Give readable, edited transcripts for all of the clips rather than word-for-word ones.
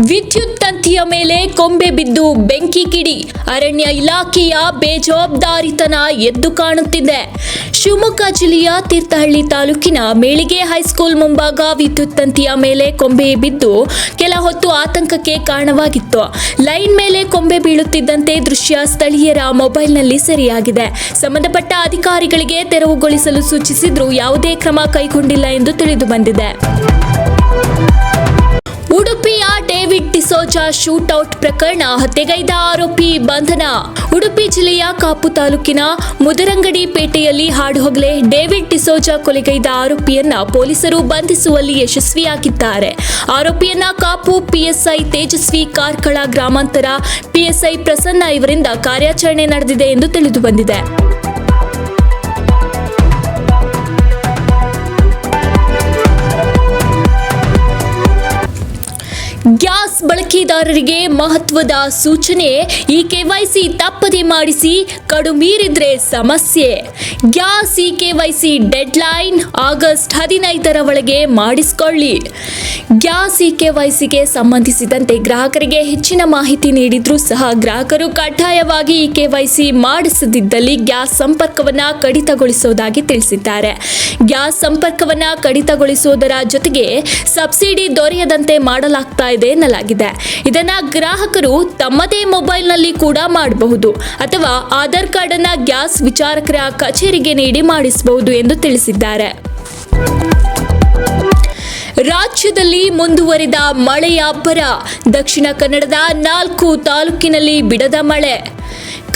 ವಿದ್ಯುತ್ ತಂತಿಯ ಮೇಲೆ ಕೊಂಬೆ ಬಿದ್ದು ಬೆಂಕಿ ಕಿಡಿ. ಅರಣ್ಯ ಇಲಾಖೆಯ ಬೇಜವಾಬ್ದಾರಿತನ ಎದ್ದು ಕಾಣುತ್ತಿದೆ. ಶಿವಮೊಗ್ಗ ಜಿಲ್ಲೆಯ ತೀರ್ಥಹಳ್ಳಿ ತಾಲೂಕಿನ ಮೇಳಿಗೆ ಹೈಸ್ಕೂಲ್ ಮುಂಭಾಗ ವಿದ್ಯುತ್ ತಂತಿಯ ಮೇಲೆ ಕೊಂಬೆ ಬಿದ್ದು ಕೆಲ ಹೊತ್ತು ಆತಂಕಕ್ಕೆ ಕಾರಣವಾಗಿತ್ತು. ಲೈನ್ ಮೇಲೆ ಕೊಂಬೆ ಬೀಳುತ್ತಿದ್ದಂತೆ ದೃಶ್ಯ ಸ್ಥಳೀಯರ ಮೊಬೈಲ್ನಲ್ಲಿ ಸೆರೆಯಾಗಿದೆ. ಸಂಬಂಧಪಟ್ಟ ಅಧಿಕಾರಿಗಳಿಗೆ ತೆರವುಗೊಳಿಸಲು ಸೂಚಿಸಿದ್ರೂ ಯಾವುದೇ ಕ್ರಮ ಕೈಗೊಂಡಿಲ್ಲ ಎಂದು ತಿಳಿದು ಬಂದಿದೆ. ಉಡುಪಿಯ ಡೇವಿಡ್ ಡಿಸೋಜಾ ಶೂಟೌಟ್ ಪ್ರಕರಣ, ಹತ್ಯೆಗೈದ ಆರೋಪಿ ಬಂಧನ. ಉಡುಪಿ ಜಿಲ್ಲೆಯ ಕಾಪು ತಾಲೂಕಿನ ಮುದರಂಗಡಿ ಪೇಟೆಯಲ್ಲಿ ಹಾಡುಹೊಗಲೇ ಡೇವಿಡ್ ಡಿಸೋಜಾ ಕೊಲೆಗೈದ ಆರೋಪಿಯನ್ನ ಪೊಲೀಸರು ಬಂಧಿಸುವಲ್ಲಿ ಯಶಸ್ವಿಯಾಗಿದ್ದಾರೆ. ಆರೋಪಿಯನ್ನ ಕಾಪು ಪಿಎಸ್ಐ ತೇಜಸ್ವಿ, ಕಾರ್ಕಳ ಗ್ರಾಮಾಂತರ ಪಿಎಸ್ಐ ಪ್ರಸನ್ನ ಇವರಿಂದ ಕಾರ್ಯಾಚರಣೆ ನಡೆದಿದೆ ಎಂದು ತಿಳಿದು ಬಂದಿದೆ. ಗ್ಯಾಸ್ ಬಳಕೆದಾರರಿಗೆ ಮಹತ್ವದ ಸೂಚನೆ. ಇಕೆವೈಸಿ ತಪ್ಪದೆ ಮಾಡಿಸಿ, ಕಡು ಮೀರಿದ್ರೆ ಸಮಸ್ಯೆ. ಗ್ಯಾಸ್ ಇಕೆವೈಸಿ ಡೆಡ್ಲೈನ್ ಆಗಸ್ಟ್ 15ರ ಒಳಗೆ ಮಾಡಿಸಿಕೊಳ್ಳಿ. ಗ್ಯಾಸ್ ಇಕೆವೈಸಿಗೆ ಸಂಬಂಧಿಸಿದಂತೆ ಗ್ರಾಹಕರಿಗೆ ಹೆಚ್ಚಿನ ಮಾಹಿತಿ ನೀಡಿದ್ರೂ ಸಹ ಗ್ರಾಹಕರು ಕಡ್ಡಾಯವಾಗಿ ಇಕೆವೈಸಿ ಮಾಡಿಸದಿದ್ದಲ್ಲಿ ಗ್ಯಾಸ್ ಸಂಪರ್ಕವನ್ನ ಕಡಿತಗೊಳಿಸುವುದಾಗಿ ತಿಳಿಸಿದ್ದಾರೆ. ಗ್ಯಾಸ್ ಸಂಪರ್ಕವನ್ನ ಕಡಿತಗೊಳಿಸುವುದರ ಜೊತೆಗೆ ಸಬ್ಸಿಡಿ ದೊರೆಯದಂತೆ ಮಾಡಲಾಗ್ತಾ ಇದೆ ಎನ್ನಲಾಗಿದೆ. ಇದನ್ನ ಗ್ರಾಹಕರು ತಮ್ಮದೇ ಮೊಬೈಲ್ನಲ್ಲಿ ಕೂಡ ಮಾಡಬಹುದು ಅಥವಾ ಆಧಾರ್ ಕಾರ್ಡ್ ಅನ್ನ ಗ್ಯಾಸ್ ವಿಚಾರಕರ ಕಚೇರಿಗೆ ನೀಡಿ ಮಾಡಿಸಬಹುದು ಎಂದು ತಿಳಿಸಿದ್ದಾರೆ. ರಾಜ್ಯದಲ್ಲಿ ಮುಂದುವರಿದ ಮಳೆಯ ಅಬ್ಬರ. ದಕ್ಷಿಣ ಕನ್ನಡದ 4 ತಾಲೂಕಿನಲ್ಲಿ ಬಿಡದ ಮಳೆ.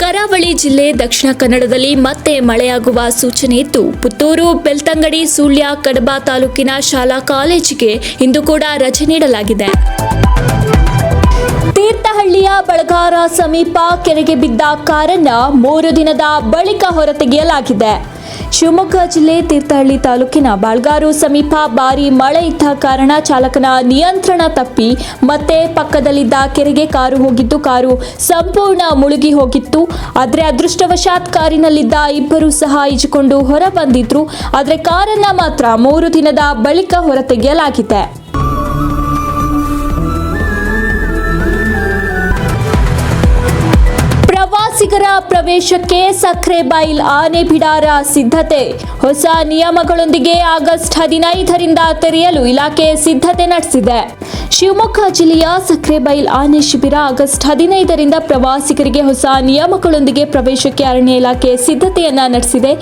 ಕರಾವಳಿ ಜಿಲ್ಲೆ ದಕ್ಷಿಣ ಕನ್ನಡದಲ್ಲಿ ಮತ್ತೆ ಮಳೆಯಾಗುವ ಸೂಚನೆ ಇದ್ದು, ಪುತ್ತೂರು, ಬೆಳ್ತಂಗಡಿ, ಸುಳ್ಯ, ಕಡಬ ತಾಲೂಕಿನ ಶಾಲಾ ಕಾಲೇಜಿಗೆ ಇಂದು ಕೂಡ ರಜೆ ನೀಡಲಾಗಿದೆ. ತೀರ್ಥಹಳ್ಳಿಯ ಬಳಗಾರ ಸಮೀಪ ಕೆರೆಗೆ ಬಿದ್ದ ಕಾರನ್ನ 3 ದಿನದ ಬಳಿಕ ಹೊರತೆಗೆಯಲಾಗಿದೆ. ಶಿವಮೊಗ್ಗ ಜಿಲ್ಲೆ ತೀರ್ಥಹಳ್ಳಿ ತಾಲೂಕಿನ ಬಾಳ್ಗಾರು ಸಮೀಪ ಭಾರೀ ಮಳೆ ಇದ್ದ ಕಾರಣ ಚಾಲಕನ ನಿಯಂತ್ರಣ ತಪ್ಪಿ ಮತ್ತೆ ಪಕ್ಕದಲ್ಲಿದ್ದ ಕೆರೆಗೆ ಕಾರು ಹೋಗಿದ್ದು, ಕಾರು ಸಂಪೂರ್ಣ ಮುಳುಗಿ ಹೋಗಿತ್ತು. ಆದರೆ ಅದೃಷ್ಟವಶಾತ್ ಕಾರಿನಲ್ಲಿದ್ದ ಇಬ್ಬರು ಸಹ ಈಜಿಕೊಂಡು ಹೊರ ಬಂದಿದ್ರು. ಆದರೆ ಕಾರನ್ನ ಮಾತ್ರ 3 ದಿನದ ಬಳಿಕ ಹೊರತೆಗೆಯಲಾಗಿದೆ. ಪ್ರವಾಸಿಗರ ಪ್ರವೇಶಕ್ಕೆ ಸಕ್ರೆಬೈಲ್ ಆನೆ ಬಿಡಾರ ಸಿದ್ಧತೆ. ಹೊಸ ನಿಯಮಗಳೊಂದಿಗೆ ಆಗಸ್ಟ್ 15ರಿಂದ ತೆರೆಯಲು ಇಲಾಖೆ ಸಿದ್ಧತೆ ನಡೆಸಿದೆ. ಶಿವಮೊಗ್ಗ ಜಿಲ್ಲೆಯ ಸಕ್ರೆಬೈಲ್ ಆನೆ ಶಿಬಿರ ಆಗಸ್ಟ್ 15ರಿಂದ ಪ್ರವಾಸಿಗರಿಗೆ ಹೊಸ ನಿಯಮಗಳೊಂದಿಗೆ ಪ್ರವೇಶಕ್ಕೆ ಅರಣ್ಯ ಇಲಾಖೆ ಸಿದ್ಧತೆಯನ್ನ ನಡೆಸಿದೆ.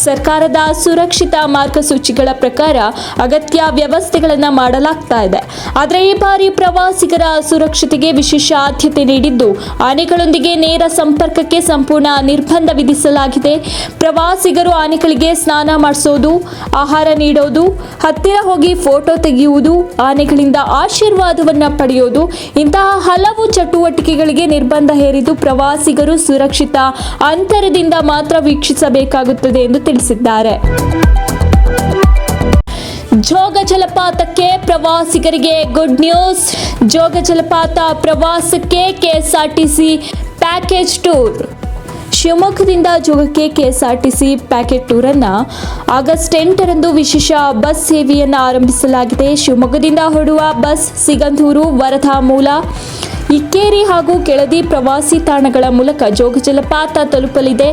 ಸರ್ಕಾರದ ಸುರಕ್ಷಿತ ಮಾರ್ಗಸೂಚಿಗಳ ಪ್ರಕಾರ ಅಗತ್ಯ ವ್ಯವಸ್ಥೆಗಳನ್ನು ಮಾಡಲಾಗ್ತಾ ಇದೆ. ಆದರೆ ಈ ಬಾರಿ ಪ್ರವಾಸಿಗರ ಸುರಕ್ಷತೆಗೆ ವಿಶೇಷ ಆದ್ಯತೆ ನೀಡಿದ್ದು, ಆನೆಗಳೊಂದಿಗೆ ನೇರ ಸಂಪರ್ಕಕ್ಕೆ ಸಂಪೂರ್ಣ ನಿರ್ಬಂಧ ವಿಧಿಸಲಾಗಿದೆ. ಪ್ರವಾಸಿಗರು ಆನೆಗಳಿಗೆ ಸ್ನಾನ ಮಾಡಿಸೋದು, ಆಹಾರ ನೀಡೋದು, ಹತ್ತಿರ ಹೋಗಿ ಫೋಟೋ ತೆಗೆಯುವುದು, ಆನೆಗಳಿಂದ ಆಶೀರ್ವಾದವನ್ನ ಪಡೆಯೋದು, ಇಂತಹ ಹಲವು ಚಟುವಟಿಕೆಗಳಿಗೆ ನಿರ್ಬಂಧ ಹೇರಿದ್ದು ಪ್ರವಾಸಿಗರು ಸುರಕ್ಷಿತ ಅಂತರದಿಂದ ಮಾತ್ರ ವೀಕ್ಷಿಸಬೇಕಾಗುತ್ತದೆ ಎಂದು ತಿಳಿಸಿದ್ದಾರೆ. ಜೋಗ ಜಲಪಾತಕ್ಕೆ ಪ್ರವಾಸಿಗರಿಗೆ ಗುಡ್ ನ್ಯೂಸ್. ಜೋಗ ಜಲಪಾತ ಪ್ರವಾಸಕ್ಕೆ ಕೆಎಸ್ಆರ್ಟಿಸಿ ಪ್ಯಾಕೇಜ್ ಟೂರ್. ಶಿವಮೊಗ್ಗದಿಂದ ಜೋಗಕ್ಕೆ ಕೆಎಸ್ಆರ್ಟಿಸಿ ಪ್ಯಾಕೇಜ್ ಟೂರ್ ಅನ್ನು ಆಗಸ್ಟ್ 8ರಂದು ವಿಶೇಷ ಬಸ್ ಸೇವೆಯನ್ನು ಆರಂಭಿಸಲಾಗಿದೆ. ಶಿವಮೊಗ್ಗದಿಂದ ಹೊರಡುವ ಬಸ್ ಸಿಗಂದೂರು, ವರದಾಮೂಲ, ಇಕ್ಕೇರಿ ಹಾಗೂ ಕೆಳದಿ ಪ್ರವಾಸಿ ತಾಣಗಳ ಮೂಲಕ ಜೋಗ ಜಲಪಾತ ತಲುಪಲಿದೆ.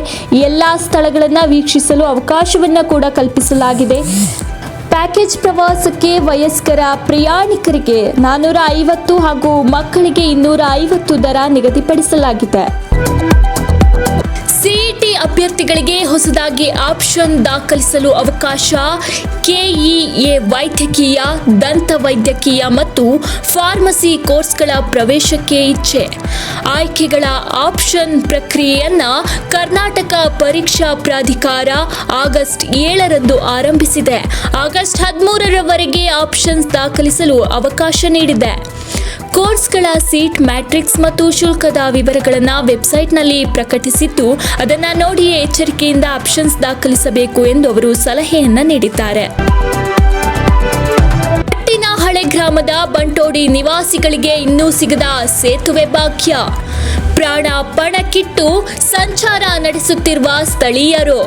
ಎಲ್ಲ ಸ್ಥಳಗಳನ್ನು ವೀಕ್ಷಿಸಲು ಅವಕಾಶವನ್ನು ಕೂಡ ಕಲ್ಪಿಸಲಾಗಿದೆ. ಪ್ಯಾಕೇಜ್ ಪ್ರವಾಸಕ್ಕೆ ವಯಸ್ಕರ ಪ್ರಯಾಣಿಕರಿಗೆ 450 ಹಾಗೂ ಮಕ್ಕಳಿಗೆ 250 ದರ ನಿಗದಿಪಡಿಸಲಾಗಿದೆ. ಸಿಇಟಿ ಅಭ್ಯರ್ಥಿಗಳಿಗೆ ಹೊಸದಾಗಿ ಆಪ್ಷನ್ ದಾಖಲಿಸಲು ಅವಕಾಶ. ಕೆಇಎ ವೈದ್ಯಕೀಯ, ದಂತ ವೈದ್ಯಕೀಯ ಮತ್ತು ಫಾರ್ಮಸಿ ಕೋರ್ಸ್ಗಳ ಪ್ರವೇಶಕ್ಕೆ ಇಚ್ಛೆ. ಆಯ್ಕೆಗಳ ಆಪ್ಷನ್ ಪ್ರಕ್ರಿಯೆಯನ್ನು ಕರ್ನಾಟಕ ಪರೀಕ್ಷಾ ಪ್ರಾಧಿಕಾರ ಆಗಸ್ಟ್ 7ರಂದು ಆರಂಭಿಸಿದೆ. ಆಗಸ್ಟ್ 13ರವರೆಗೆ ಆಪ್ಷನ್ಸ್ ದಾಖಲಿಸಲು ಅವಕಾಶ ನೀಡಿದೆ. ಕೋರ್ಸ್ಗಳ ಸೀಟ್ ಮ್ಯಾಟ್ರಿಕ್ಸ್ ಮತ್ತು ಶುಲ್ಕದ ವಿವರಗಳನ್ನು ವೆಬ್ಸೈಟ್ನಲ್ಲಿ ಪ್ರಕಟಿಸಿದ್ದು, ಅದನ್ನು ನೋಡಿ ಎಚ್ಚರಿಕೆಯಿಂದ ಆಪ್ಷನ್ಸ್ ದಾಖಲಿಸಬೇಕು ಎಂದು ಅವರು ಸಲಹೆಯನ್ನ ನೀಡಿದ್ದಾರೆ. ಹಳೆ ಗ್ರಾಮದ ಬಂಟೋಡಿ ನಿವಾಸಿಗಳಿಗೆ ಇನ್ನೂ ಸಿಗದ ಸೇತುವೆ ಭಾಗ್ಯ. ಪ್ರಾಣ ಪಣಕ್ಕಿಟ್ಟು ಸಂಚಾರ ನಡೆಸುತ್ತಿರುವ ಸ್ಥಳೀಯರು.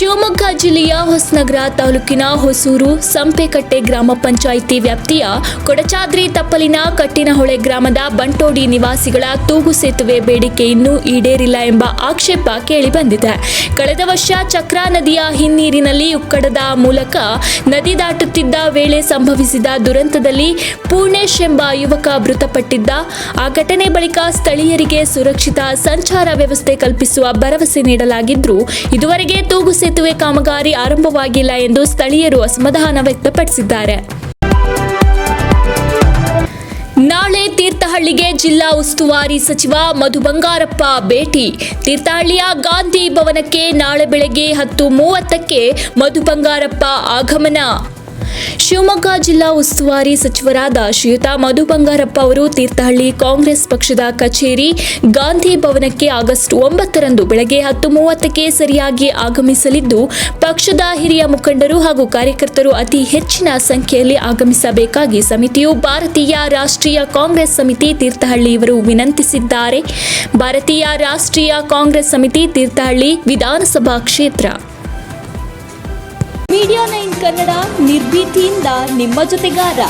ಶಿವಮೊಗ್ಗ ಜಿಲ್ಲೆಯ ಹೊಸನಗರ ತಾಲೂಕಿನ ಹೊಸೂರು ಸಂಪೆಕಟ್ಟೆ ಗ್ರಾಮ ಪಂಚಾಯಿತಿ ವ್ಯಾಪ್ತಿಯ ಕೊಡಚಾದ್ರಿ ತಪ್ಪಲಿನ ಕಟ್ಟಿನಹೊಳೆ ಗ್ರಾಮದ ಬಂಟೋಡಿ ನಿವಾಸಿಗಳ ತೂಗು ಸೇತುವೆ ಬೇಡಿಕೆ ಇನ್ನೂ ಈಡೇರಿಲ್ಲ ಎಂಬ ಆಕ್ಷೇಪ ಕೇಳಿಬಂದಿದೆ. ಕಳೆದ ವರ್ಷ ಚಕ್ರಾ ನದಿಯ ಹಿನ್ನೀರಿನಲ್ಲಿ ಉಕ್ಕಡದ ಮೂಲಕ ನದಿ ದಾಟುತ್ತಿದ್ದ ವೇಳೆ ಸಂಭವಿಸಿದ ದುರಂತದಲ್ಲಿ ಪೂರ್ಣೇಶ್ ಎಂಬ ಯುವಕ ಮೃತಪಟ್ಟಿದ್ದ. ಆ ಘಟನೆ ಬಳಿಕ ಸ್ಥಳೀಯರಿಗೆ ಸುರಕ್ಷಿತ ಸಂಚಾರ ವ್ಯವಸ್ಥೆ ಕಲ್ಪಿಸುವ ಭರವಸೆ ನೀಡಲಾಗಿದ್ದರೂ ಇದುವರೆಗೆ ತೂಗು ಸೇತುವೆ ಕಾಮಗಾರಿ ಆರಂಭವಾಗಿಲ್ಲ ಎಂದು ಸ್ಥಳೀಯರು ಅಸಮಾಧಾನ ವ್ಯಕ್ತಪಡಿಸಿದ್ದಾರೆ. ನಾಳೆ ತೀರ್ಥಹಳ್ಳಿಗೆ ಜಿಲ್ಲಾ ಉಸ್ತುವಾರಿ ಸಚಿವ ಮಧು ಬಂಗಾರಪ್ಪ ಭೇಟಿ. ತೀರ್ಥಹಳ್ಳಿಯ ಗಾಂಧಿ ಭವನಕ್ಕೆ ನಾಳೆ ಬೆಳಗ್ಗೆ 10:30ಕ್ಕೆ ಮಧು ಬಂಗಾರಪ್ಪ ಆಗಮನ. ಶಿವಮೊಗ್ಗ ಜಿಲ್ಲಾ ಉಸ್ತುವಾರಿ ಸಚಿವರಾದ ಶ್ರೀಯುತ ಮಧು ಬಂಗಾರಪ್ಪ ಅವರು ತೀರ್ಥಹಳ್ಳಿ ಕಾಂಗ್ರೆಸ್ ಪಕ್ಷದ ಕಚೇರಿ ಗಾಂಧಿ ಭವನಕ್ಕೆ ಆಗಸ್ಟ್ 9ರಂದು ಬೆಳಗ್ಗೆ 10:30ಕ್ಕೆ ಸರಿಯಾಗಿ ಆಗಮಿಸಲಿದ್ದು, ಪಕ್ಷದ ಹಿರಿಯ ಮುಖಂಡರು ಹಾಗೂ ಕಾರ್ಯಕರ್ತರು ಅತಿ ಹೆಚ್ಚಿನ ಸಂಖ್ಯೆಯಲ್ಲಿ ಆಗಮಿಸಬೇಕಾಗಿ ಸಮಿತಿಯು ಭಾರತೀಯ ರಾಷ್ಟ್ರೀಯ ಕಾಂಗ್ರೆಸ್ ಸಮಿತಿ ತೀರ್ಥಹಳ್ಳಿ ಇವರು ವಿನಂತಿಸಿದ್ದಾರೆ. ಭಾರತೀಯ ರಾಷ್ಟ್ರೀಯ ಕಾಂಗ್ರೆಸ್ ಸಮಿತಿ ತೀರ್ಥಹಳ್ಳಿ ವಿಧಾನಸಭಾ ಕ್ಷೇತ್ರ. ಮೀಡಿಯಾ 9 ಕನ್ನಡ ನಿರ್ಭೀತಿಯಿಂದ ನಿಮ್ಮ ಜೊತೆಗಾರ.